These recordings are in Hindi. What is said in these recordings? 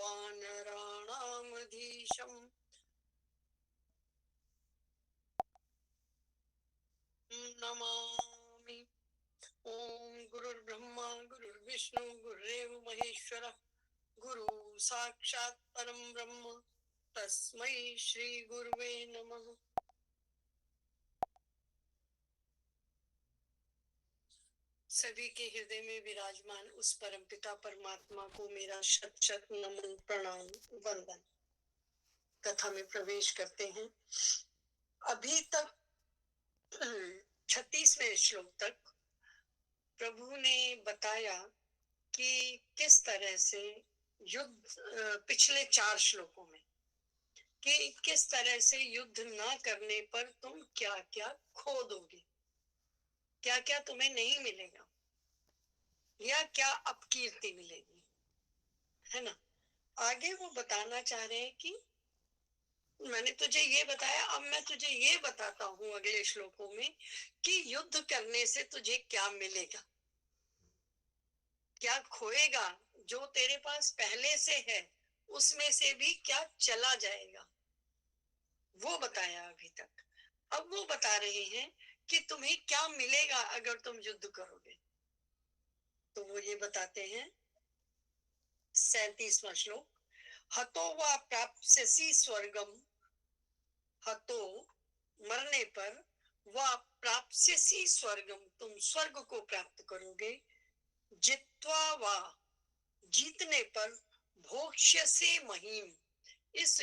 वानराणामधीशम् नमामि। ओम गुरुर्ब्रह्मा गुरुर्विष्णु गुरुरेव महेश्वरः गुरु साक्षात् परम ब्रह्म तस्मै श्री गुरुवे नमः। सभी के हृदय में विराजमान उस परमपिता परमात्मा को मेरा शत शत नमन प्रणाम वंदन। कथा में प्रवेश करते हैं। अभी तक 36वें श्लोक तक प्रभु ने बताया कि किस तरह से युद्ध, पिछले 4 श्लोकों में कि किस तरह से युद्ध ना करने पर तुम क्या क्या खो दोगे, क्या क्या तुम्हें नहीं मिलेगा या क्या अपकीर्ति मिलेगी, है ना। आगे वो बताना चाह रहे हैं कि मैंने तुझे ये बताया, अब मैं तुझे ये बताता हूं अगले श्लोकों में कि युद्ध करने से तुझे क्या मिलेगा, क्या खोएगा, जो तेरे पास पहले से है उसमें से भी क्या चला जाएगा, वो बताया अभी तक। अब वो बता रहे हैं कि तुम्हें क्या मिलेगा अगर तुम युद्ध करोगे। तो वो ये बताते हैं 37वां श्लोक, हतो वा प्राप्स्यसि स्वर्गम, हतो मरने पर, वा प्राप्स्यसि स्वर्गम तुम स्वर्ग को प्राप्त करोगे, जित्वा वा जीतने पर, भोक्ष्यसे महीम इस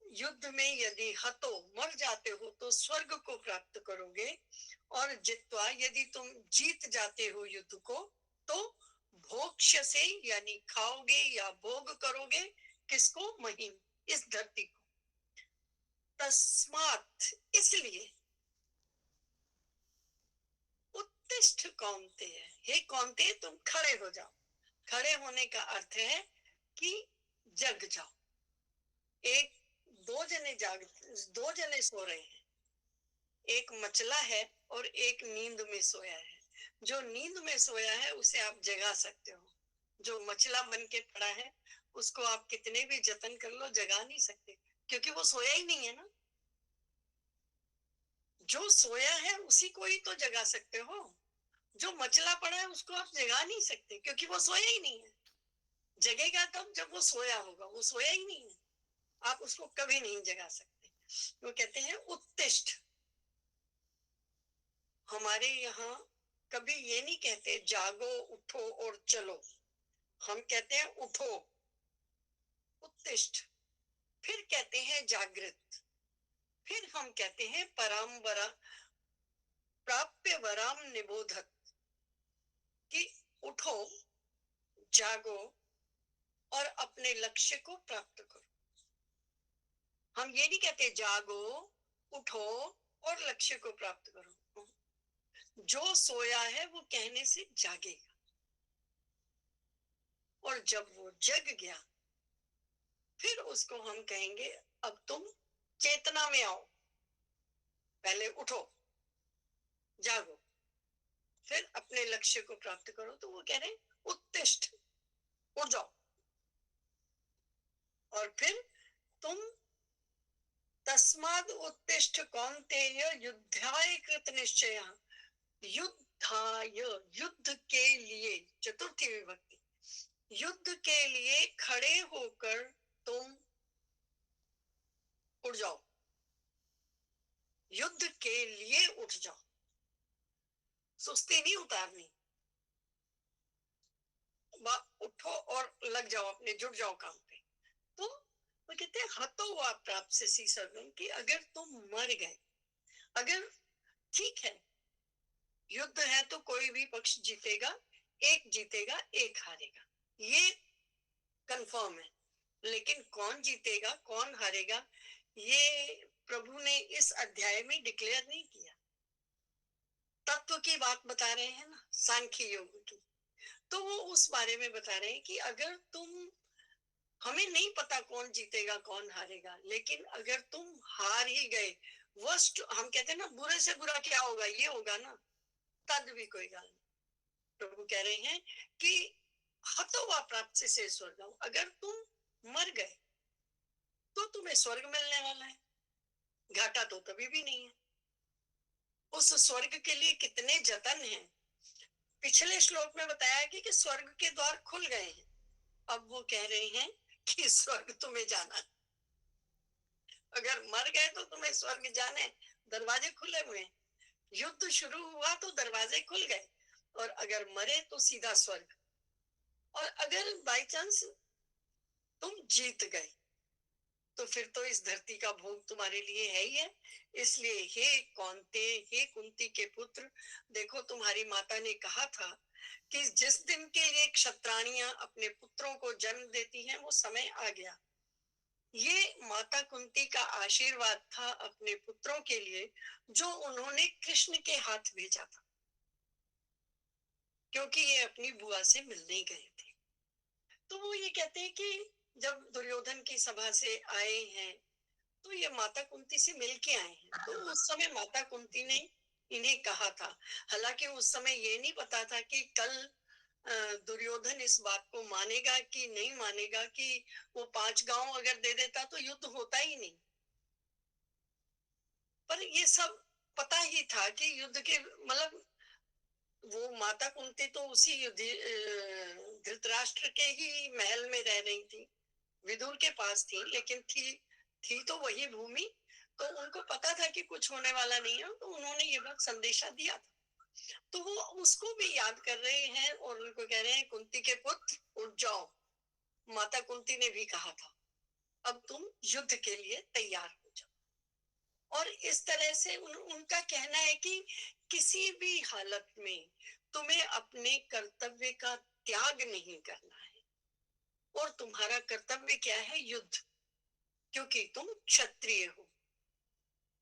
युद्ध में यदि हतो मर जाते हो तो स्वर्ग को प्राप्त करोगे, और जित्वा यदि तुम जीत जाते हो युद्ध को तो भोक्ष्यसे यानी खाओगे या भोग करोगे, किसको, महीम इस धरती को। तस्मात् इसलिए, उत्तिष्ठ कौन्तेय, हे कौन्तेय तुम खड़े हो जाओ। खड़े होने का अर्थ है कि जग जाओ। दो जने सो रहे हैं, एक मचला है और एक नींद में सोया है। जो नींद में सोया है उसे आप जगा सकते हो, जो मचला बन के पड़ा है उसको आप कितने भी जतन कर लो जगा नहीं सकते, क्योंकि वो सोया ही नहीं है ना। जो सोया है उसी को ही तो जगा सकते हो, जो मचला पड़ा है उसको आप जगा नहीं सकते क्योंकि वो सोया ही नहीं है। जगेगा तब जब वो सोया होगा, वो सोया ही नहीं है, आप उसको कभी नहीं जगा सकते। वो कहते हैं उत्तिष्ठ। हमारे यहाँ कभी ये नहीं कहते जागो उठो और चलो, हम कहते हैं उठो, उत्तिष्ठ। फिर कहते हैं जागृत, फिर हम कहते हैं पराम्बरा प्राप्य वराम निबोधत, कि उठो, जागो और अपने लक्ष्य को प्राप्त करो। हम ये नहीं कहते जागो उठो और लक्ष्य को प्राप्त करो। जो सोया है वो कहने से जागेगा, और जब वो जग गया फिर उसको हम कहेंगे अब तुम चेतना में आओ। पहले उठो, जागो, फिर अपने लक्ष्य को प्राप्त करो। तो वो कह रहे उत्तिष्ठ, उठ जाओ। और फिर तुम तस्माद उत्तिष्ठ कौन्तेय युद्धाय कृत निश्चय, युद्धाय युद्ध के लिए, चतुर्थी विभक्ति, युद्ध के लिए खड़े होकर तुम उठ जाओ, युद्ध के लिए उठ जाओ, सुस्ती नहीं उतारनी, उठो और लग जाओ अपने, जुट जाओ काम पे। तो वो कहते हैं हतो वा प्राप्स्यसि स्वर्गम, कि अगर तुम मर गए, अगर ठीक है युद्ध है तो कोई भी पक्ष जीतेगा, एक हारेगा, ये कंफर्म है। लेकिन कौन जीतेगा कौन हारेगा ये प्रभु ने इस अध्याय में डिक्लेयर नहीं किया। तत्व की बात बता रहे हैं ना, सांख्य योग की, तो वो उस बारे में बता रहे हैं कि अगर तुम, हमें नहीं पता कौन जीतेगा कौन हारेगा, लेकिन अगर तुम हार ही गए, वर्स्ट हम कहते हैं ना, बुरे से बुरा क्या होगा, ये होगा ना, तद भी कोई गाल नहीं। प्रभु कह रहे हैं कि हतो वा प्राप्त से स्वर्गम, अगर तुम मर गए तो तुम्हें स्वर्ग मिलने वाला है, घाटा तो कभी भी नहीं है। उस स्वर्ग के लिए कितने जतन हैं। पिछले श्लोक में बताया कि स्वर्ग के द्वार खुल गए हैं, अब वो कह रहे हैं कि स्वर्ग तुम्हें जाना है। अगर मर गए तो तुम्हें स्वर्ग जाने, दरवाजे खुले हुए हैं। युद्ध शुरू हुआ तो दरवाजे खुल गए, और अगर मरे तो सीधा स्वर्ग। और अगर बाई चांस तुम जीत गए तो फिर तो इस धरती का भोग तुम्हारे लिए है ही है। इसलिए हे कौन्ते, हे कुंती के पुत्र, देखो तुम्हारी माता ने कहा था कि जिस दिन के लिए क्षत्राणियां अपने पुत्रों को जन्म देती हैं वो समय आ गया। ये माता कुंती का आशीर्वाद था अपने पुत्रों के लिए, जो उन्होंने कृष्ण के हाथ भेजा था, क्योंकि ये अपनी बुआ से मिलने गए थे। तो वो ये कहते हैं कि जब दुर्योधन की सभा से आए हैं तो ये माता कुंती से मिल के आए हैं। तो उस समय माता कुंती ने इन्हें कहा था, हालांकि उस समय ये नहीं पता था कि कल दुर्योधन इस बात को मानेगा कि नहीं मानेगा, कि वो 5 गांव अगर दे देता तो युद्ध होता ही नहीं। पर ये सब पता ही था कि युद्ध के मतलब, वो माता कुंती तो उसी धृतराष्ट्र के ही महल में रह रही थी, विदुर के पास थी, लेकिन थी तो वही भूमि। तो उनको पता था कि कुछ होने वाला नहीं है, तो उन्होंने ये बात संदेशा दिया था। तो वो उसको भी याद कर रहे हैं और उनको कह रहे हैं, कुंती के पुत्र उठ जाओ, माता कुंती ने भी कहा था अब तुम युद्ध के लिए तैयार हो जाओ। और इस तरह से उनका कहना है कि किसी भी हालत में तुम्हें अपने कर्तव्य का त्याग नहीं करना है, और तुम्हारा कर्तव्य क्या है? युद्ध, क्योंकि तुम क्षत्रिय हो।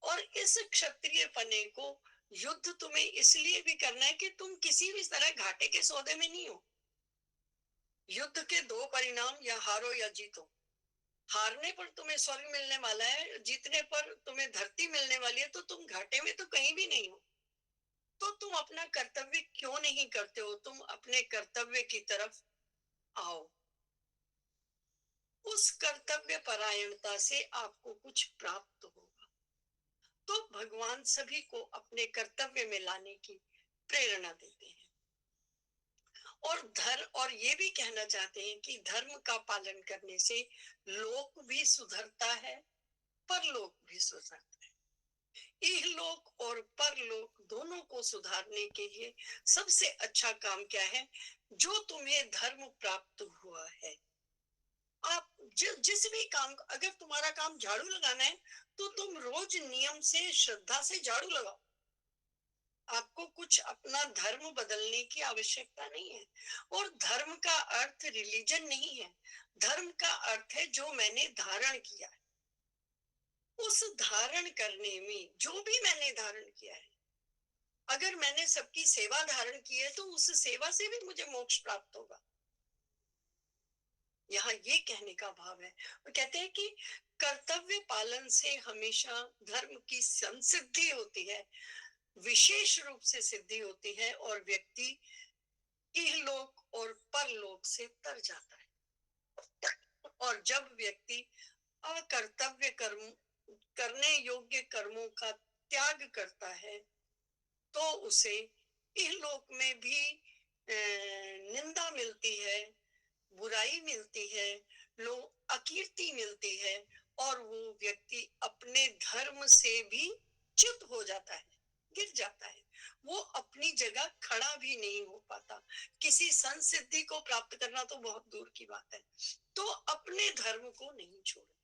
और इस क्षत्रिय पने को युद्ध तुम्हें इसलिए भी करना है कि तुम किसी भी तरह घाटे के सौदे में नहीं हो। युद्ध के 2 परिणाम, या हारो या जीतो। हारने पर तुम्हें स्वर्ग मिलने वाला है, जीतने पर तुम्हें धरती मिलने वाली है, तो तुम घाटे में तो कहीं भी नहीं हो। तो तुम अपना कर्तव्य क्यों नहीं करते हो? तुम अपने कर्तव्य की तरफ आओ। उस कर्तव्य परायणता से आपको कुछ प्राप्त होगा। तो भगवान सभी को अपने कर्तव्य में लाने की प्रेरणा देते हैं। और ये भी कहना चाहते हैं कि धर्म का पालन करने से लोक भी सुधरता है, परलोक भी सुधरता है। इहलोक और परलोक दोनों को सुधारने के लिए सबसे अच्छा काम क्या है? जो तुम्हें धर्म प्राप्त हुआ है, आप जिस भी काम, अगर तुम्हारा काम झाड़ू लगाना है तो तुम रोज नियम से, श्रद्धा से झाड़ू लगाओ। आपको कुछ अपना धर्म बदलने की आवश्यकता नहीं है। और धर्म का अर्थ रिलीजन नहीं है, धर्म का अर्थ है जो मैंने धारण किया है। उस धारण करने में, जो भी मैंने धारण किया है, अगर मैंने सबकी सेवा धारण की है तो उस सेवा से भी मुझे मोक्ष प्राप्त होगा। यहाँ ये कहने का भाव है। वो कहते हैं कि कर्तव्य पालन से हमेशा धर्म की संसिद्धि होती है, विशेष रूप से सिद्धि होती है, और व्यक्ति इहलोक और परलोक से तर जाता है। और जब व्यक्ति अकर्तव्य कर्म, करने योग्य कर्मों का त्याग करता है, तो उसे इहलोक में भी निंदा मिलती है, बुराई मिलती है, लोग अकीर्ति मिलती है, और वो व्यक्ति अपने धर्म से भी च्युत हो जाता है, गिर जाता है। वो अपनी जगह खड़ा भी नहीं हो पाता। किसी संसिद्धि को प्राप्त करना तो बहुत दूर की बात है, तो अपने धर्म को नहीं छोड़ना।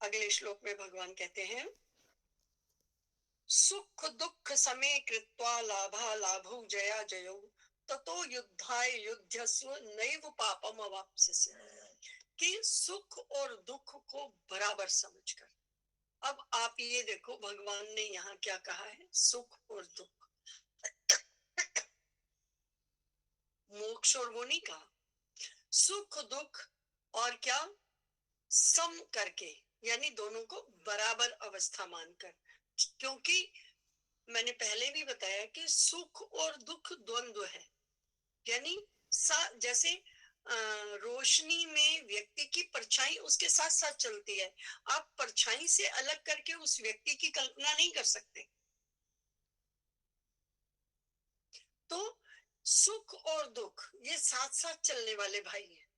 अगले श्लोक में भगवान कहते हैं, सुख दुख समे कृत्वा लाभा लाभौ जया जयौ ततो युद्धाय युध्यस्व नैव पापम अवाप्स्यसि। कि सुख और दुख को बराबर समझकर। अब आप ये देखो भगवान ने यहाँ क्या कहा है, सुख और दुख। मोक्ष और वो नहीं कहा, सुख दुख और क्या, सम करके, यानी दोनों को बराबर अवस्था मानकर। क्योंकि मैंने पहले भी बताया कि सुख और दुख द्वंद्व है, यानी जैसे रोशनी में व्यक्ति की परछाई उसके साथ साथ चलती है, आप परछाई से अलग करके उस व्यक्ति की कल्पना नहीं कर सकते। तो सुख और दुख ये साथ साथ चलने वाले भाई हैं,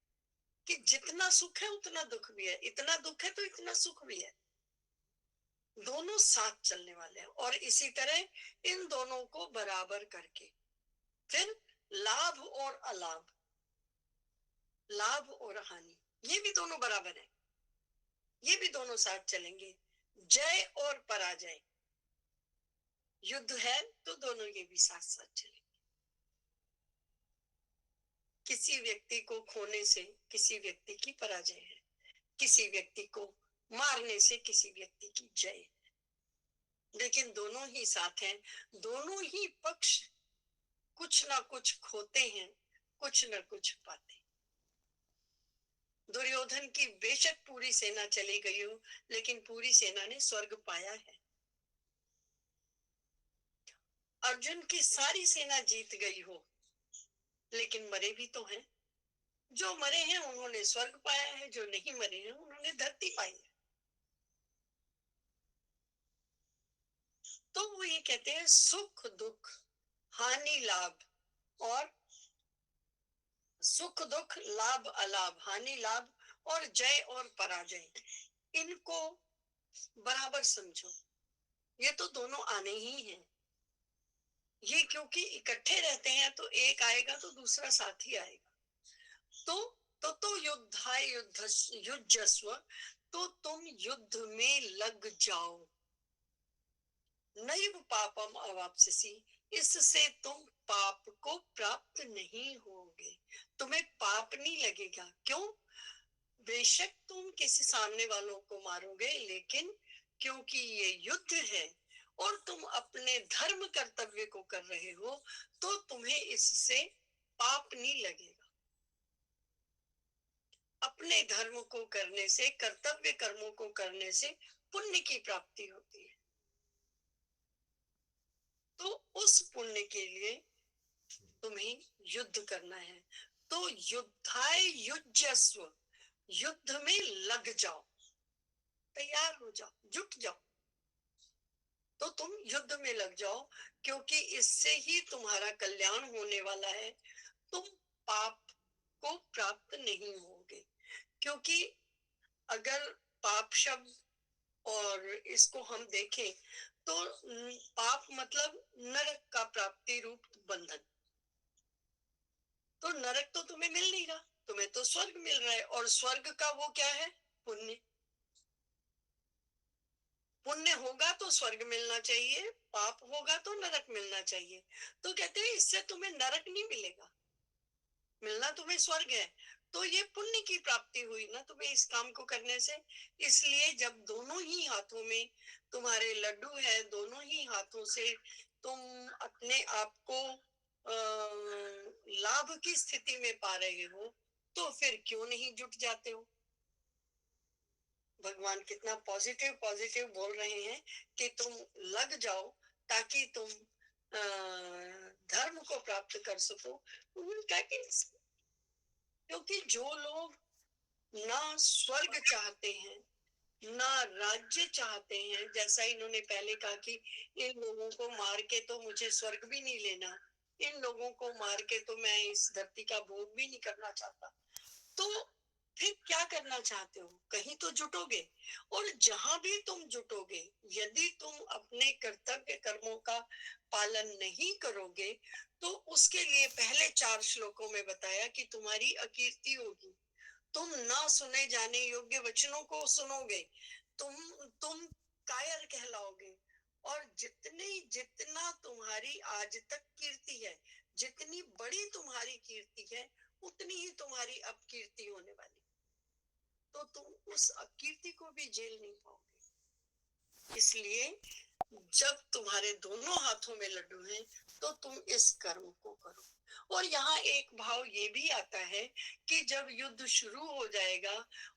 कि जितना सुख है उतना दुख भी है, इतना दुख है तो इतना सुख भी है, दोनों साथ चलने वाले हैं। और इसी तरह इन दोनों को बराबर करके फिर लाभ और अलाभ, लाभ और हानि, ये भी दोनों बराबर है, ये भी दोनों साथ चलेंगे। जय और पराजय, युद्ध है तो दोनों ये भी साथ साथ चलेंगे। किसी व्यक्ति को खोने से किसी व्यक्ति की पराजय है, किसी व्यक्ति को मारने से किसी व्यक्ति की जय, लेकिन दोनों ही साथ हैं, दोनों ही पक्ष कुछ ना कुछ खोते हैं, कुछ ना कुछ पाते हैं। दुर्योधन की बेशक पूरी सेना चली गई हो, लेकिन पूरी सेना ने स्वर्ग पाया है। अर्जुन की सारी सेना जीत गई हो, लेकिन मरे भी तो हैं। जो मरे हैं उन्होंने स्वर्ग पाया है, जो नहीं मरे हैं उन्होंने धरती पाई है। तो वो ये कहते हैं सुख दुख, हानि लाभ, और सुख दुख लाभ अलाभ, हानि लाभ, और जय और पराजय, इनको बराबर समझो। ये तो दोनों आने ही हैं, ये क्योंकि इकट्ठे रहते हैं तो एक आएगा तो दूसरा साथ ही आएगा। तो युद्धाय युद्धस्व, तो तुम युद्ध में लग जाओ। नैव पापम अवाप्स्यसि, इससे तुम पाप को प्राप्त नहीं होगे, तुम्हें पाप नहीं लगेगा। क्यों? बेशक तुम किसी सामने वालों को मारोगे, लेकिन क्योंकि ये युद्ध है और तुम अपने धर्म कर्तव्य को कर रहे हो, तो तुम्हें इससे पाप नहीं लगेगा। अपने धर्म को करने से, कर्तव्य कर्मों को करने से पुण्य की प्राप्ति होती है। तो उस पुण्य के लिए तुम्हें युद्ध करना है। तो युद्धाय युज्यस्व, युद्ध में लग जाओ, तैयार हो जाओ, जुट जाओ। तो तुम युद्ध में लग जाओ, क्योंकि इससे ही तुम्हारा कल्याण होने वाला है, तुम पाप को प्राप्त नहीं होगे। क्योंकि अगर पाप शब्द और इसको हम देखें तो पाप मतलब नरक का प्राप्ति रूप बंधन। तो नरक तो तुम्हें मिल नहीं रहा, तुम्हें तो स्वर्ग मिल रहा है, और स्वर्ग का वो क्या है? पुण्य। पुण्य होगा तो स्वर्ग मिलना चाहिए, पाप होगा तो नरक मिलना चाहिए। तो कहते हैं इससे तुम्हें नरक नहीं मिलेगा, मिलना तुम्हें स्वर्ग है। तो ये पुण्य की प्राप्ति हुई ना तुम्हें इस काम को करने से। इसलिए जब दोनों ही हाथों में तुम्हारे लड्डू है, दोनों ही हाथों से तुम अपने आप को लाभ की स्थिति में पा रहे हो, तो फिर क्यों नहीं जुट जाते हो? भगवान कितना पॉजिटिव पॉजिटिव बोल रहे हैं कि तुम लग जाओ, ताकि तुम धर्म को प्राप्त कर सको। क्योंकि जो लोग ना स्वर्ग चाहते हैं, ना राज्य चाहते हैं, जैसा इन्होंने पहले कहा कि इन लोगों को मार के तो मुझे स्वर्ग भी नहीं लेना, इन लोगों को मार के तो मैं इस धरती का भोग भी नहीं करना चाहता, तो फिर क्या करना चाहते हो? कहीं तो जुटोगे। और जहां भी तुम जुटोगे, यदि तुम अपने कर्तव्य कर्मों का पालन नहीं करोगे, तो उसके लिए पहले 4 श्लोकों में बताया कि तुम्हारी अकीर्ति होगी, तुम ना सुने जाने योग्य वचनों को सुनोगे, तुम कायर कहलाओगे। और जितना तुम्हारी आज तक कीर्ति है, जितनी बड़ी तुम्हारी कीर्ति है, उतनी ही तुम्हारी अपकीर्ति होने वाली। तो तुम उस अपकीर्ति को भी झेल नहीं पाओगे। इसलिए जब तुम्हारे दोनों हाथों में लड्डू हैं, तो तुम इस कर्म को करो। और यहाँ एक भाव ये भी आता है कि जब युद्ध शुरू हो जाएगा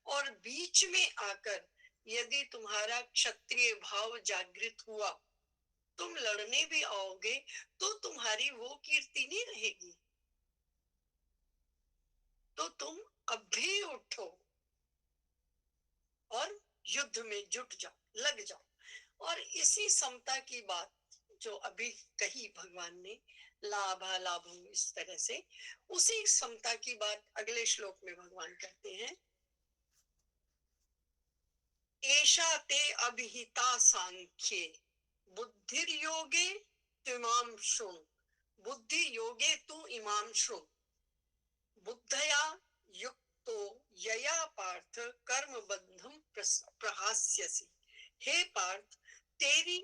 और बीच में आकर यदि तुम्हारा क्षत्रिय भाव जागृत हुआ, तुम लड़ने भी आओगे तो तुम्हारी वो कीर्ति नहीं रहेगी। तो तुम अब भी उठो और युद्ध में जुट जाओ, लग जाओ। और इसी समता की बात जो अभी कही भगवान ने, लाभालाभम, इस तरह से उसी समता की बात अगले श्लोक में भगवान कहते हैं, एषा ते अभिहिता सांख्ये बुद्धिर्योगे त्विमाम शृणु। बुद्धि योगे तू इमाम शृणु। बुद्धया युक्तो यया पार्थ कर्म बंधम प्रहास्यसि। हे पार्थ, तेरी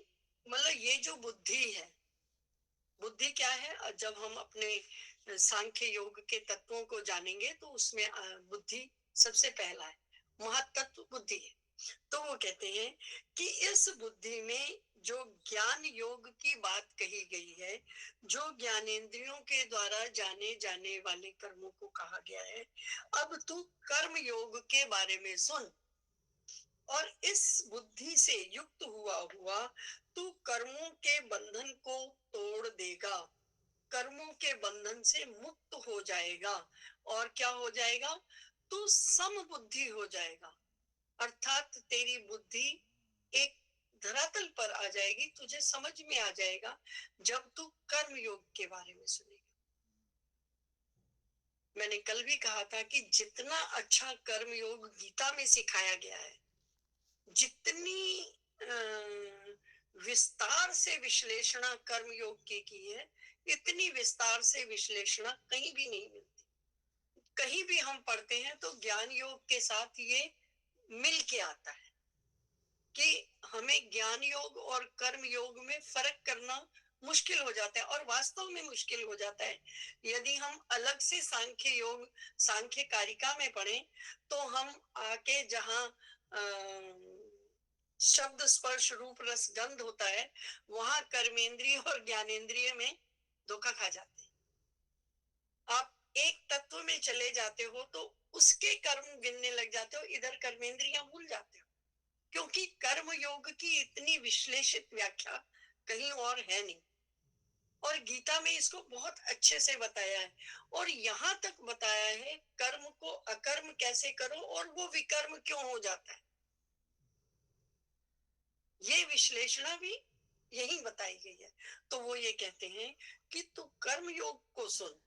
मतलब ये जो बुद्धि है, बुद्धि क्या है? जब हम अपने सांख्य योग के तत्वों को जानेंगे तो उसमें बुद्धि सबसे पहला है, महत्त्व बुद्धि है। तो वो कहते हैं कि इस बुद्धि में जो ज्ञान योग की बात कही गई है, जो ज्ञानेंद्रियों के द्वारा जाने जाने वाले कर्मों को कहा गया है, अब तू कर्म योग के बारे में सुन। और इस बुद्धि से युक्त हुआ हुआ तू कर्मों के बंधन को तोड़ देगा, कर्मों के बंधन से मुक्त हो जाएगा। और क्या हो जाएगा? तू सम बुद्धि हो जाएगा, अर्थात तेरी बुद्धि एक धरातल पर आ जाएगी, तुझे समझ में आ जाएगा जब तू कर्म योग के बारे में सुनेगा। मैंने कल भी कहा था कि जितना अच्छा कर्म योग गीता में सिखाया गया है, जितनी विस्तार से विश्लेषणा कर्म योग की है, इतनी विस्तार से विश्लेषणा कहीं भी नहीं मिलती। कहीं भी हम पढ़ते हैं तो ज्ञान योग के साथ ये मिल के आता है कि हमें ज्ञान योग और कर्म योग में फर्क करना मुश्किल हो जाता है, और वास्तव में मुश्किल हो जाता है। यदि हम अलग से सांख्य योग, सांख्य कारिका में पढ़ें तो हम आके जहां शब्द स्पर्श रूप रस गंध होता है, वहां कर्मेंद्रिय और ज्ञानेंद्रिय में धोखा खा जाते हैं। आप एक तत्व में चले जाते हो तो उसके कर्म गिनने लग जाते हो, इधर कर्मेंद्रियां भूल जाते हो, क्योंकि कर्म योग की इतनी विश्लेषित व्याख्या कहीं और है नहीं। और गीता में इसको बहुत अच्छे से बताया है, और यहाँ तक बताया है कर्म को अकर्म कैसे करो और वो विकर्म क्यों हो जाता है, ये विश्लेषणा भी यही बताई गई है। तो वो ये कहते हैं कि तू कर्म योग को सुन,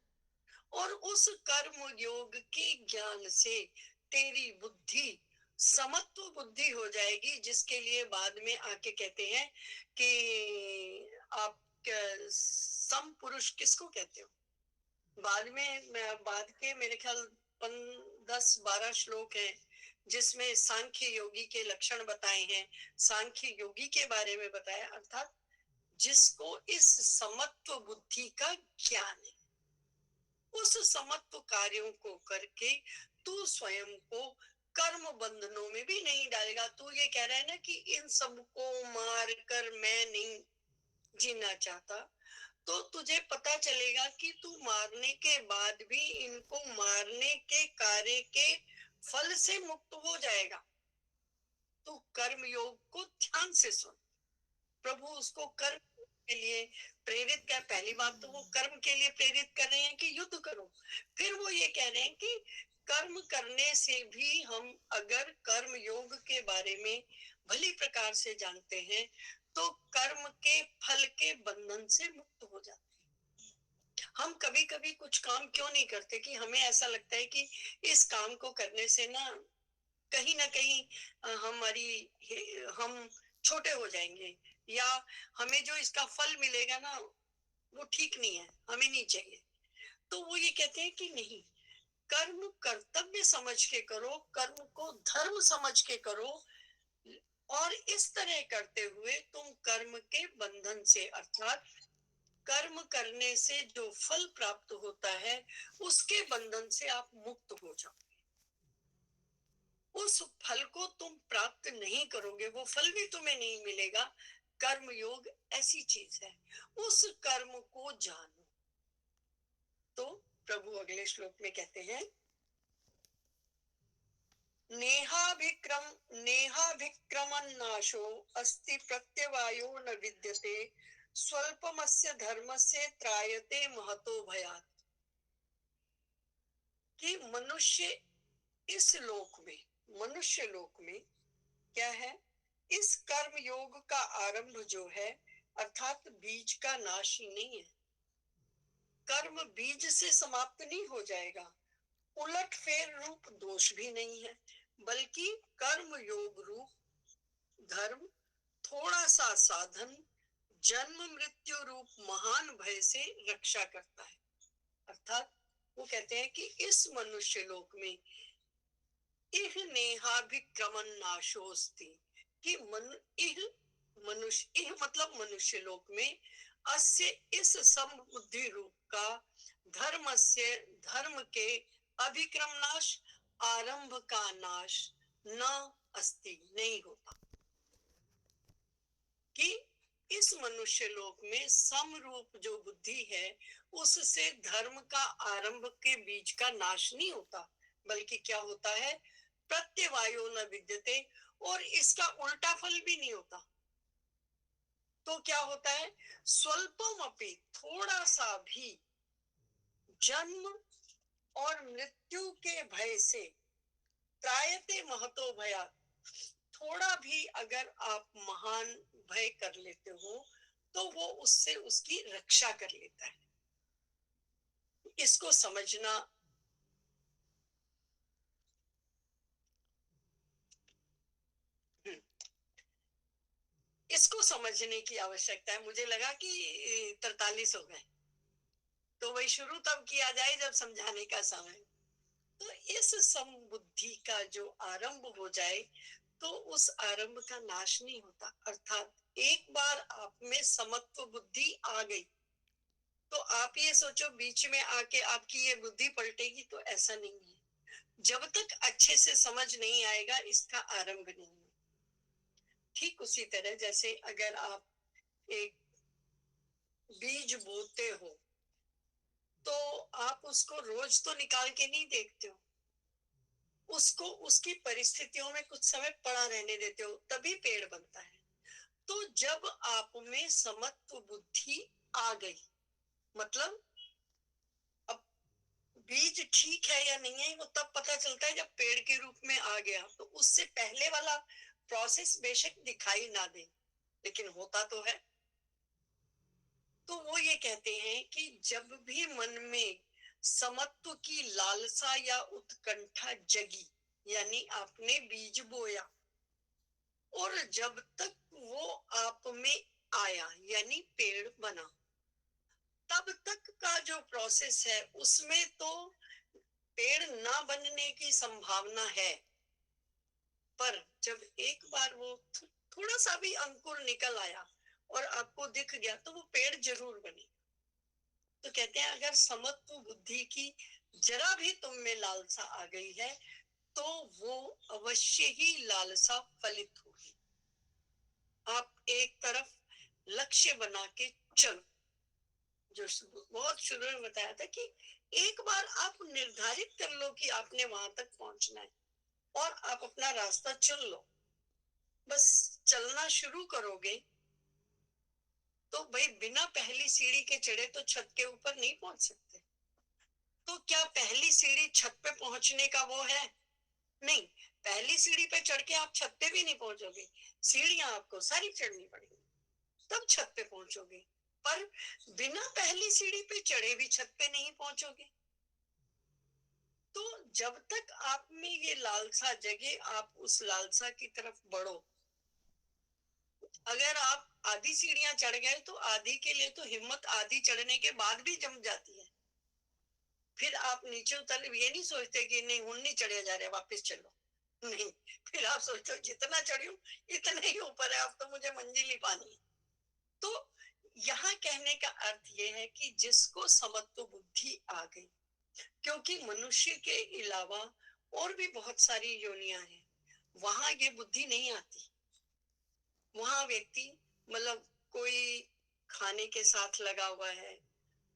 और उस कर्म योग के ज्ञान से तेरी बुद्धि समत्व बुद्धि हो जाएगी, जिसके लिए बाद में आके कहते हैं कि आप सम पुरुष किसको कहते हो। बाद में बाद के मेरे ख्याल 10-12 श्लोक हैं जिसमें सांख्य योगी के लक्षण बताए हैं, सांख्य योगी के बारे में बताया, अर्थात जिसको इस समत्व बुद्धि का ज्ञान है, उस समत्व कार्यों को करके तू स्वयं को कर्म बंधनों में भी नहीं डालेगा। तू ये कह रहा है ना कि इन सबको मार कर मैं नहीं जीना चाहता, तो तुझे पता चलेगा कि तू मारने के बाद भी इनको मारने के कार्य के फल से मुक्त हो जाएगा। तू कर्म योग को ध्यान से सुन। प्रभु उसको कर्म के लिए प्रेरित कर, पहली बात तो वो कर्म के लिए प्रेरित कर रहे हैं कि युद्ध करो। फिर वो ये कह रहे हैं कि कर्म करने से भी हम अगर कर्म योग के बारे में भली प्रकार से जानते हैं तो कर्म के फल के बंधन से मुक्त हो जाते हैं। हम कभी कभी कुछ काम क्यों नहीं करते कि हमें ऐसा लगता है कि इस काम को करने से ना कहीं हमारी हम छोटे हो जाएंगे, या हमें जो इसका फल मिलेगा ना वो ठीक नहीं है, हमें नहीं चाहिए। तो वो ये कहते हैं कि नहीं, कर्म कर्तव्य समझ के करो, कर्म को धर्म समझ के करो, और इस तरह करते हुए तुम कर्म के बंधन से, अर्थात कर्म करने से जो फल प्राप्त होता है उसके बंधन से आप मुक्त हो जाओ। उस फल को तुम प्राप्त नहीं करोगे, वो फल भी तुम्हें नहीं मिलेगा। कर्म योग ऐसी चीज है, उस कर्म को जानो। तो प्रभु अगले श्लोक में कहते हैं, नेहाभिक्रमन्नाशो अस्ति प्रत्यवायो न विद्यते स्वल्पमस्य धर्मस्य त्रायते महतो भयात्। कि मनुष्य लोक में क्या है, इस कर्म योग का आरंभ जो है अर्थात बीज का नाश ही नहीं है। कर्म बीज से समाप्त नहीं हो जाएगा, उलट फेर रूप दोष भी नहीं है, बल्कि कर्म योग रूप धर्म थोड़ा सा साधन जन्म मृत्यु रूप महान भय से रक्षा करता है। अर्थात वो कहते हैं कि इस मनुष्य लोक में इह नेहाभिक्रमण नाशोस्ति, कि इह मतलब मनुष्य लोक में अस्य इस समबुद्धि रूप का धर्म के अभिक्रम नाश, आरंभ का नाश न अस्ति, नहीं होता। कि इस मनुष्य लोक में समरूप जो बुद्धि है उससे धर्म का आरंभ के बीज का नाश नहीं होता, बल्कि क्या होता है, प्रत्यवायो न विद्यते, और इसका उल्टा फल भी नहीं होता। तो क्या होता है, स्वल्पम अपि, थोड़ा सा भी जन्म और मृत्यु के भय से, त्रायते महतो भया, थोड़ा भी अगर आप महान भय कर लेते हो तो वो उससे उसकी रक्षा कर लेता है। इसको समझना इसको समझने की आवश्यकता है। मुझे लगा कि 43 हो गए, तो वही शुरू तब किया जाए जब समझाने का समय। तो इस समबुद्धि का जो आरंभ हो जाए तो उस आरंभ का नाश नहीं होता। अर्थात एक बार आप में समत्व बुद्धि आ गई तो आप ये सोचो बीच में आके आपकी ये बुद्धि पलटेगी, तो ऐसा नहीं है। जब तक अच्छे से समझ नहीं आएगा इसका आरंभ नहीं है। ठीक उसी तरह जैसे अगर आप एक बीज बोते हो तो आप उसको रोज तो निकाल के नहीं देखते हो, उसको उसकी परिस्थितियों में कुछ समय पड़ा रहने देते हो, तभी पेड़ बनता है। तो जब आप में समत्व बुद्धि आ गई, मतलब अब बीज ठीक है या नहीं है वो तब पता चलता है जब पेड़ के रूप में आ गया। तो उससे पहले वाला प्रोसेस बेशक दिखाई ना दे, लेकिन होता तो है। तो वो ये कहते हैं कि जब भी मन में समत्व की लालसा या उत्कंठा जगी, यानी आपने बीज बोया और जब तक वो आप में आया यानी पेड़ बना, तब तक का जो प्रोसेस है उसमें तो पेड़ ना बनने की संभावना है। पर जब एक बार वो थोड़ा सा भी अंकुर निकल आया और आपको दिख गया तो वो पेड़ जरूर बने। तो कहते हैं अगर समत्व बुद्धि की जरा भी तुम में लालसा आ गई है तो वो अवश्य ही लालसा फलित होगी। आप एक तरफ लक्ष्य बना के चलो, जो बहुत शुरू में बताया था कि एक बार आप निर्धारित कर लो कि आपने वहां तक पहुंचना है और आप अपना रास्ता चुन लो। बस चलना शुरू करोगे तो भाई बिना पहली सीढ़ी के चढ़े तो छत के ऊपर नहीं पहुंच सकते। तो क्या पहली सीढ़ी छत पे पहुंचने का वो है? नहीं, पहली सीढ़ी पे चढ़ के आप छत पे भी नहीं पहुंचोगे, सीढ़ियां आपको सारी चढ़नी पड़ेगी तब छत पे पहुंचोगे। पर बिना पहली सीढ़ी पे चढ़े भी छत पे नहीं पहुंचोगे। तो जब तक आप में ये लालसा जगे आप उस लालसा की तरफ बढ़ो। अगर आप आधी सीढ़ियां चढ़ गए तो आधी के लिए तो हिम्मत आधी चढ़ने के बाद भी जम जाती है। फिर आप नीचे उतर ये नहीं सोचते कि नहीं हुन नहीं चढ़े जा रहे वापस चलो, नहीं, फिर आप सोचते हो जितना चढ़ी हूं इतना ही ऊपर है, अब तो मुझे मंजिल ही पानी है। तो यहाँ कहने का अर्थ ये है कि जिसको समत्व बुद्धि आ गई, क्योंकि मनुष्य के अलावा और भी बहुत सारी योनियां हैं, वहां ये बुद्धि नहीं आती। वहां व्यक्ति मतलब कोई खाने के साथ लगा हुआ है,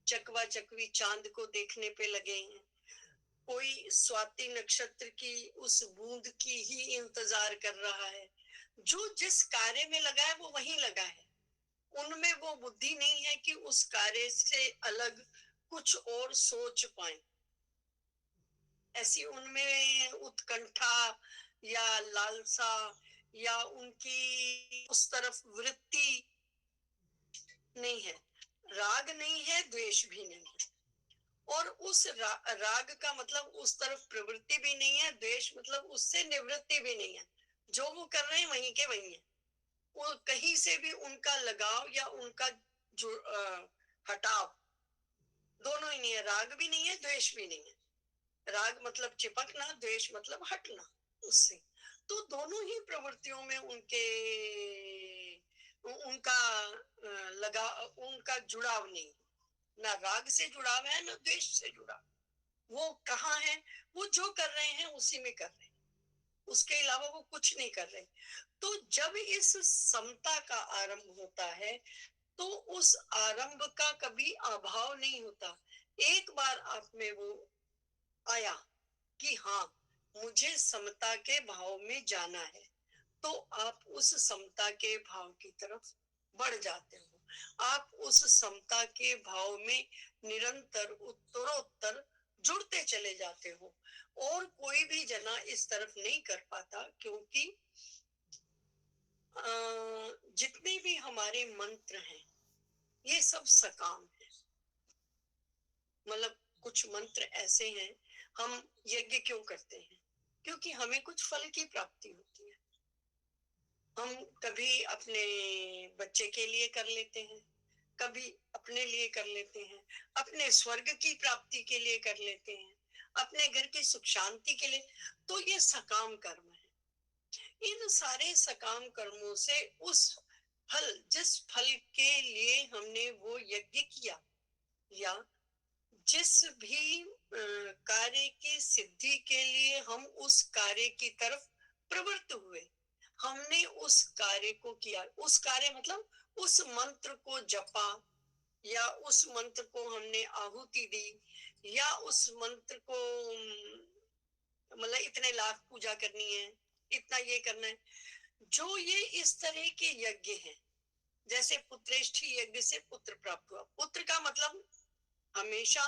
चकवा चकवी चांद को देखने पे लगे हैं, कोई स्वाति नक्षत्र की उस बूंद की ही इंतजार कर रहा है। जो जिस कार्य में लगा है वो वहीं लगा है, उनमें वो बुद्धि नहीं है कि उस कार्य से अलग कुछ और सोच पाए। ऐसी उनमें उत्कंठा या लालसा या उनकी उस तरफ वृत्ति नहीं है। राग नहीं है, द्वेष भी नहीं है। और उस राग का मतलब उस तरफ प्रवृत्ति भी नहीं है, द्वेष मतलब उससे निवृत्ति भी नहीं है। जो वो कर रहे हैं वहीं के वहीं है। वो कहीं से भी उनका लगाव या उनका जो हटाव दोनों ही नहीं है। राग भी नहीं है, द्वेष भी नहीं है। राग मतलब चिपकना, द्वेष मतलब हटना उससे। तो दोनों ही प्रवृत्तियों में उनके उनका लगा उनका जुड़ाव नहीं। ना राग से जुड़ाव है, ना द्वेष से जुड़ाव। वो कहाँ है? वो जो कर रहे हैं उसी में कर रहे हैं, उसके अलावा वो कुछ नहीं कर रहे। तो जब इस समता का आरंभ होता है तो उस आरंभ का कभी अभाव नहीं होता। एक बार आप में वो आया कि हाँ, मुझे समता के भाव में जाना है, तो आप उस समता के भाव की तरफ बढ़ जाते हो। आप उस समता के भाव में निरंतर उत्तरोत्तर जुड़ते चले जाते हो। और कोई भी जना इस तरफ नहीं कर पाता, क्योंकि जितने भी हमारे मंत्र हैं ये सब सकाम है। मतलब कुछ मंत्र ऐसे हैं, हम यज्ञ क्यों करते हैं? क्योंकि हमें कुछ फल की प्राप्ति होती है। हम कभी अपने बच्चे के लिए कर लेते हैं, कभी अपने लिए कर लेते हैं, अपने स्वर्ग की प्राप्ति के लिए कर लेते हैं, अपने घर की सुख शांति के लिए। तो ये सकाम कर्म है। इन सारे सकाम कर्मों से उस फल, जिस फल के लिए हमने वो यज्ञ किया या जिस भी कार्य की सिद्धि के लिए हम उस कार्य की तरफ प्रवृत्त हुए, हमने उस कार्य को किया। उस कार्य मतलब उस मंत्र को जपा, या उस मंत्र को हमने आहुति दी, या उस मंत्र को मतलब इतने लाख पूजा करनी है, इतना ये करना है। जो ये इस तरह के यज्ञ हैं, जैसे पुत्रेष्ठी यज्ञ से पुत्र प्राप्त हुआ। पुत्र का मतलब हमेशा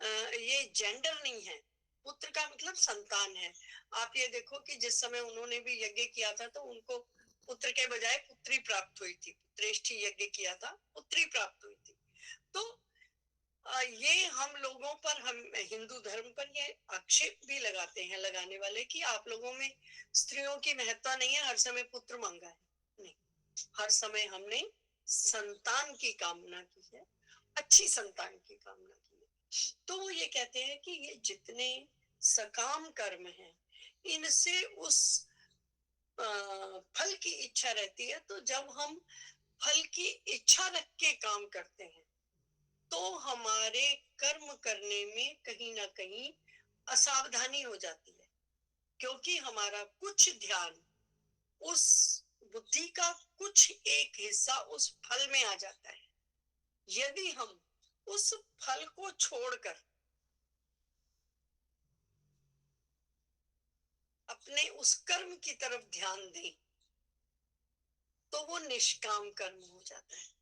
ये जेंडर नहीं है। पुत्र का मतलब संतान है। आप ये देखो कि जिस समय उन्होंने भी यज्ञ किया था तो उनको पुत्र के बजाय पुत्री प्राप्त हुई थी। पुत्रेष्ठी यज्ञ किया था, पुत्री प्राप्त हुई थी। तो ये हम लोगों पर, हम हिंदू धर्म पर ये आक्षेप भी लगाते हैं लगाने वाले कि आप लोगों में स्त्रियों की महत्ता नहीं है, हर समय पुत्र मांगा है। नहीं, हर समय हमने संतान की कामना की है, अच्छी संतान की कामना की है। तो वो ये कहते हैं कि ये जितने सकाम कर्म हैं, इनसे उस फल की इच्छा रहती है। तो जब हम फल की इच्छा रख के काम करते हैं तो हमारे कर्म करने में कहीं ना कहीं असावधानी हो जाती है, क्योंकि हमारा कुछ ध्यान, उस बुद्धि का कुछ एक हिस्सा उस फल में आ जाता है। यदि हम उस फल को छोड़कर अपने उस कर्म की तरफ ध्यान दें तो वो निष्काम कर्म हो जाता है।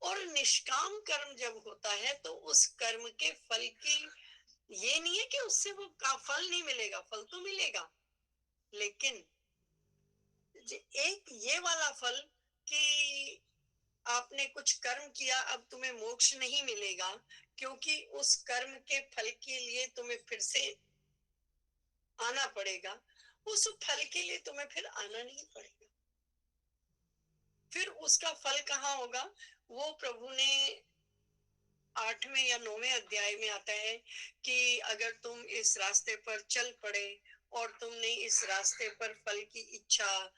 और निष्काम कर्म जब होता है तो उस कर्म के फल की, ये नहीं है कि उससे वो का फल नहीं मिलेगा, फल तो मिलेगा, लेकिन एक ये वाला फल कि आपने कुछ कर्म किया, अब तुम्हें मोक्ष नहीं मिलेगा, क्योंकि उस कर्म के फल के लिए तुम्हें फिर से आना पड़ेगा। उस फल के लिए तुम्हें फिर आना नहीं पड़ेगा। फिर उसका फल कहाँ होगा? वो प्रभु ने 8वें या 9वें अध्याय में आता है कि अगर तुम इस रास्ते पर चल पड़े और तुमने इस रास्ते पर फल की इच्छा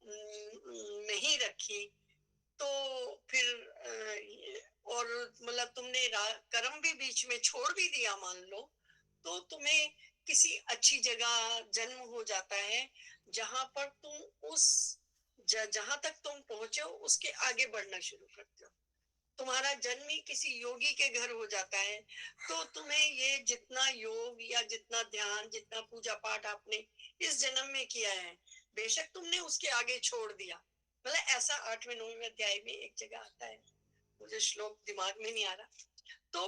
नहीं रखी, तो फिर और मतलब तुमने कर्म भी बीच में छोड़ भी दिया मान लो, तो तुम्हें किसी अच्छी जगह जन्म हो जाता है जहां पर तुम उस जहां तक तुम पहुंचे हो उसके आगे बढ़ना शुरू करते हो। तुम्हारा जन्म ही किसी योगी के घर हो जाता है, तो तुम्हें ये जितना योग या जितना ध्यान, जितना पूजा पाठ आपने इस जन्म में किया है, बेशक तुमने उसके आगे छोड़ दिया, मतलब ऐसा 8वें 9वें अध्याय में एक जगह आता है, मुझे श्लोक दिमाग में नहीं आ रहा। तो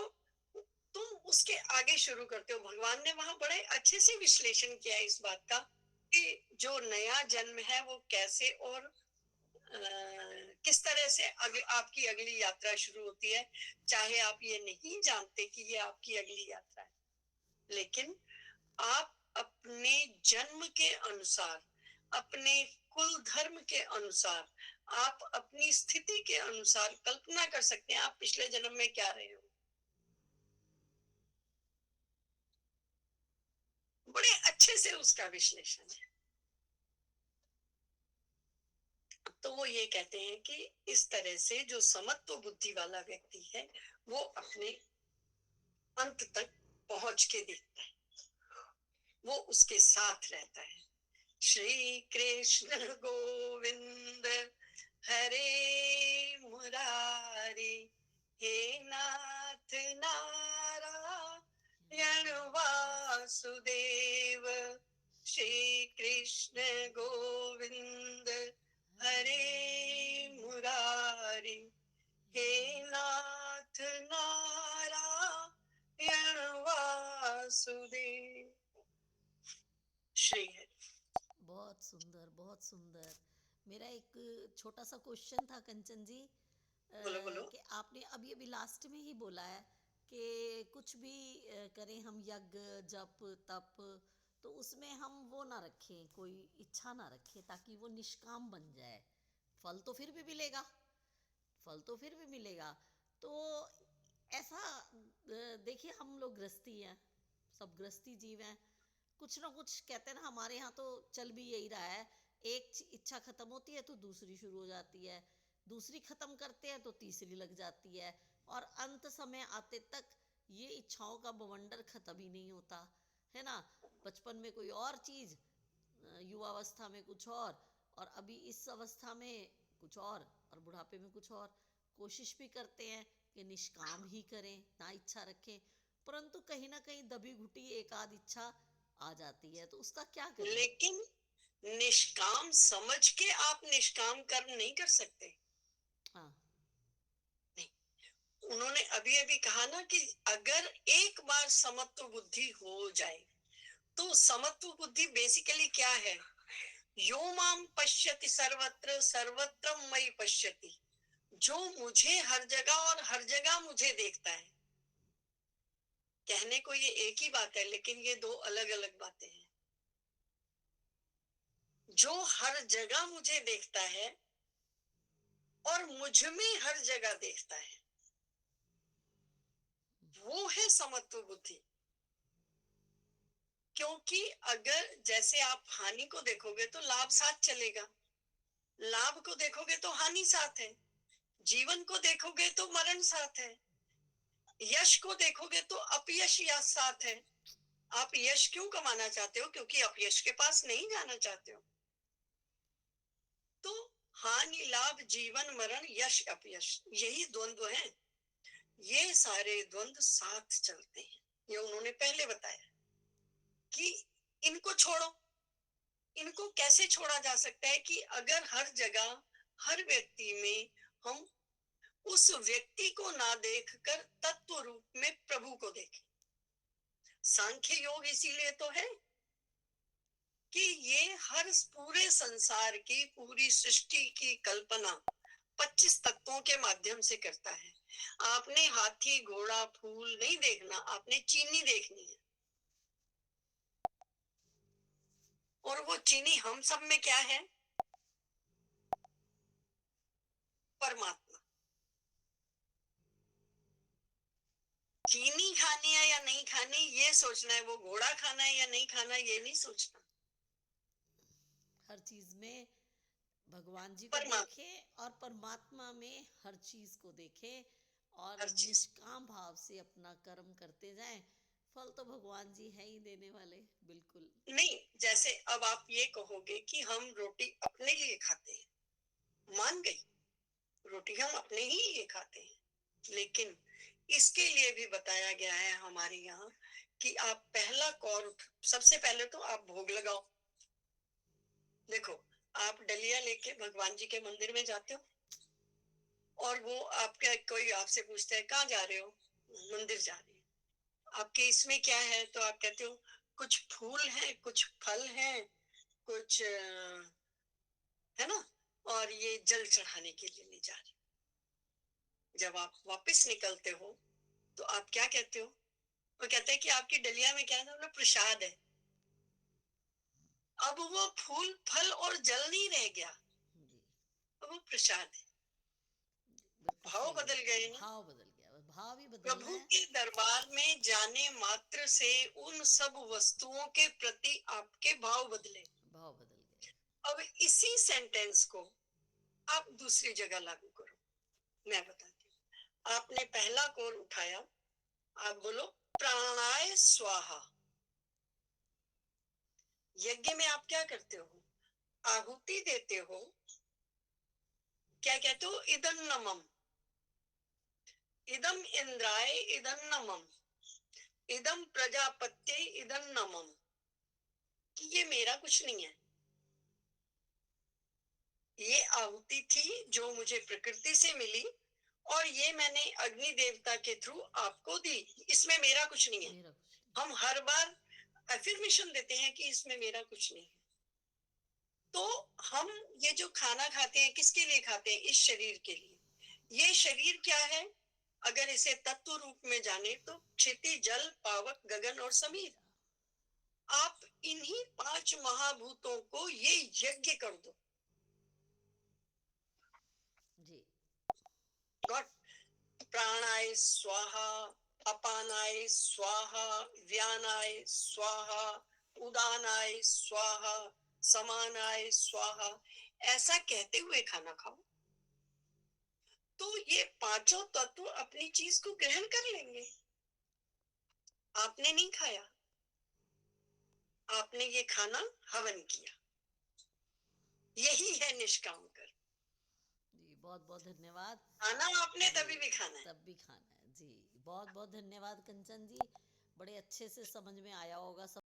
तुम उसके आगे शुरू करते हो। भगवान ने वहां बड़े अच्छे से विश्लेषण किया इस बात का कि जो नया जन्म है वो कैसे और किस तरह से आपकी अगली यात्रा शुरू होती है, चाहे आप ये नहीं जानते कि ये आपकी अगली यात्रा है। लेकिन आप अपने जन्म के अनुसार, अपने कुल धर्म के अनुसार, आप अपनी स्थिति के अनुसार कल्पना कर सकते हैं आप पिछले जन्म में क्या रहे हो। बड़े अच्छे से उसका विश्लेषण है। तो वो ये कहते हैं कि इस तरह से जो समत्व बुद्धि वाला व्यक्ति है वो अपने अंत तक पहुंच के देखता है, वो उसके साथ रहता है। श्री कृष्ण गोविंद हरे मुरारी, हे नाथ नारायण वासुदेव। श्री कृष्ण गोविंद हरे मुरारी, हे नाथ नारायण वासुदेव। श्री हरि। बहुत सुंदर, बहुत सुंदर। मेरा एक छोटा सा क्वेश्चन था कंचन जी, बोलो बोलो। कि आपने अभी अभी लास्ट में ही बोला है कि कुछ भी करें हम, यज्ञ जप तप, तो उसमें हम वो ना रखें, कोई इच्छा ना रखें, ताकि वो निष्काम बन जाए। फल तो फिर भी मिलेगा, फल तो फिर भी मिलेगा। तो ऐसा देखिए, हम लोग गृहस्थी हैं, सब गृहस्थी जीव हैं। कुछ ना कुछ कहते हैं ना, हमारे यहाँ तो चल भी यही रहा है, एक इच्छा खत्म होती है तो दूसरी शुरू हो जाती है, दूसरी खत्म करते हैं तो तीसरी लग जाती है, और अंत समय आते तक ये इच्छाओं का बवंडर खत्म ही नहीं होता है ना। बचपन में कोई और चीज़, युवावस्था में कुछ और अभी इस अवस्था में कुछ और बुढ़ापे में कुछ और। कोशिश भी करते हैं कि निष्काम ही करें, ना इच्छा रखें, परंतु कहीं ना कहीं दबी घुटी एक आध इच्छा आ जाती है, तो उसका क्या करें। लेकिन निष्काम समझ के आप निष्काम कर्म नहीं कर सकते। हाँ। नहीं, उन्होंने अभी अभी कहा ना कि अगर एक बार समत्व बुद्धि हो जाए, तो समत्व बुद्धि बेसिकली क्या है? यो माम पश्यति सर्वत्र सर्वत्र मई पश्यति, जो मुझे हर जगह और हर जगह मुझे देखता है। कहने को ये एक ही बात है, लेकिन ये दो अलग अलग बातें हैं। जो हर जगह मुझे देखता है और मुझ में हर जगह देखता है, वो है समत्व बुद्धि। क्योंकि अगर जैसे आप हानि को देखोगे तो लाभ साथ चलेगा, लाभ को देखोगे तो हानि साथ है, जीवन को देखोगे तो मरण साथ है, यश को देखोगे तो अपयश या साथ है। आप यश क्यों कमाना चाहते हो? क्योंकि अपयश के पास नहीं जाना चाहते हो। तो हानि लाभ, जीवन मरण, यश अपयश, यही द्वंद्व है। ये सारे द्वंद्व साथ चलते हैं। ये उन्होंने पहले बताया कि इनको छोड़ो। इनको कैसे छोड़ा जा सकता है कि अगर हर जगह हर व्यक्ति में हम उस व्यक्ति को ना देखकर तत्व रूप में प्रभु को देखें। सांख्य योग इसीलिए तो है कि ये हर पूरे संसार की, पूरी सृष्टि की कल्पना 25 तत्वों के माध्यम से करता है। आपने हाथी घोड़ा फूल नहीं देखना, आपने चीनी देखनी है। और वो चीनी हम सब में क्या है? परमात्मा। चीनी खानी है या नहीं खानी ये सोचना है, वो घोड़ा खाना है या नहीं खाना ये नहीं सोचना। हर चीज में भगवान जी को परमात्मा। देखें और परमात्मा में हर चीज को देखें, और हर चीज निष्काम भाव से अपना कर्म करते जाएं। फल तो भगवान जी है ही देने वाले, बिल्कुल। नहीं। जैसे अब आप ये कहोगे कि हम रोटी अपने लिए खाते हैं, मान गई, रोटी हम अपने ही लिए खाते हैं, लेकिन इसके लिए भी बताया गया है हमारे यहाँ कि आप पहला कौर सबसे पहले तो आप भोग लगाओ। देखो, आप डलिया लेके भगवान जी के मंदिर में जाते हो और वो आपका कोई आपसे पूछता है कहाँ जा रहे हो, मंदिर जा रही है, आपके इसमें क्या है, तो आप कहते हो कुछ फूल हैं, कुछ फल हैं, कुछ है ना, और ये जल चढ़ाने के लिए ले जा रही हूँ। जब आप वापस निकलते हो तो आप क्या कहते हो, वो कहते हैं कि आपकी डलिया में क्या है, बोला प्रसाद है। अब वो फूल फल और जल नहीं रह गया, जी, अब वो प्रसाद है। बिल्कुल भाव सही बदल बता गए रहे, ना। भाव बदल गया, भाव ही बदलना प्रभु है। के दरबार में जाने मात्र से उन सब वस्तुओं के प्रति आपके भाव बदले। भाव बदल गए। अब इसी सेंटेंस को आप दूसरी जगह लागू करो। मैं बताती हूँ, आपने पहला कोर उठाया, आप बोलो प्राणाय स्वाहा। यज्ञ में आप क्या करते हो, आहुति देते हो, क्या कहते हो, इदं नमम, इदम इंद्राय इदं नमम, इदम प्रजापत्ये इदं नमम, कि ये मेरा कुछ नहीं है, ये आहुति थी जो मुझे प्रकृति से मिली और ये मैंने अग्नि देवता के थ्रू आपको दी, इसमें मेरा कुछ नहीं है। मेरा कुछ नहीं। हम हर बार अफर्मेशन देते हैं कि इसमें मेरा कुछ नहीं है। तो हम ये जो खाना खाते हैं किसके लिए खाते हैं, इस शरीर के लिए। ये शरीर क्या है, अगर इसे तत्व रूप में जाने तो क्षिति जल पावक गगन और समीर। आप इन्हीं 5 महाभूतों को ये यज्ञ कर दो। जी, गॉड, प्राणाय स्वाहा, अपानाय स्वाहा, व्यानाय स्वाहा, उदानाय स्वाहा, समानाय स्वाहा, ऐसा कहते हुए खाना खाओ, तो ये पांचों तत्व अपनी चीज को ग्रहण कर लेंगे। आपने नहीं खाया, आपने ये खाना हवन किया, यही है निष्काम कर्म। जी, बहुत बहुत धन्यवाद। खाना आपने जी, तभी भी खाना है। तब भी खाना है। जी, बहुत बहुत धन्यवाद कंचन जी, बड़े अच्छे से समझ में आया होगा सब।